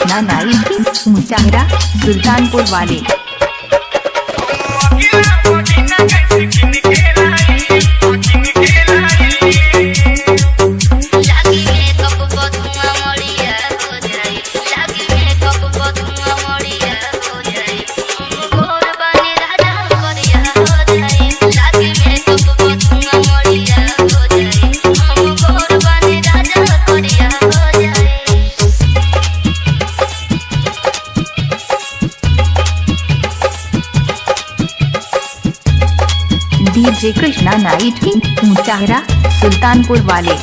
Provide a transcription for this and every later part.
Krishna Night Muchahra Sultanpur वाले। DJ Krishna Night Muchahra Sultanpur वाले।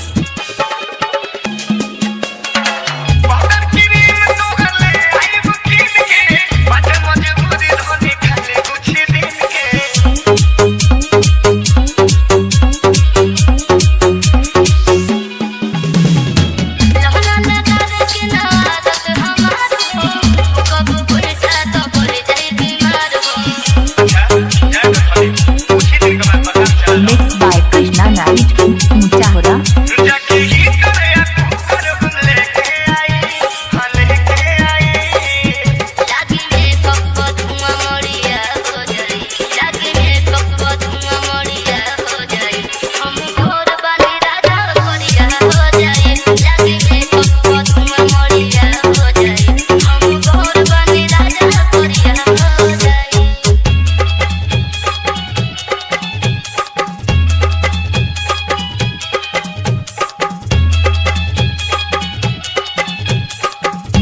Mixed by Krishna Night Muchahra.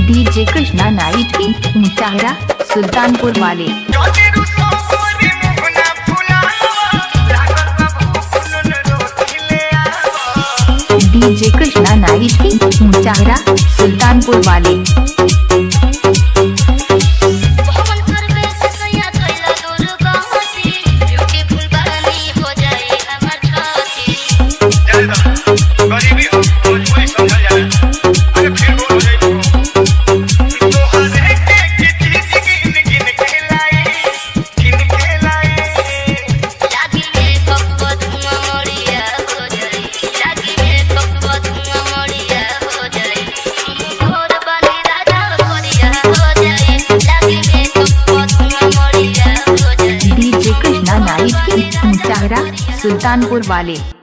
DJ Krishna Night Muchahra Sultanpur वाले। डीजे कृष्णा नाइट मुचाहरा सुल्तानपुर वाले। डीजे कृष्णा नाइट मुचाहरा सुल्तानपुर वाले।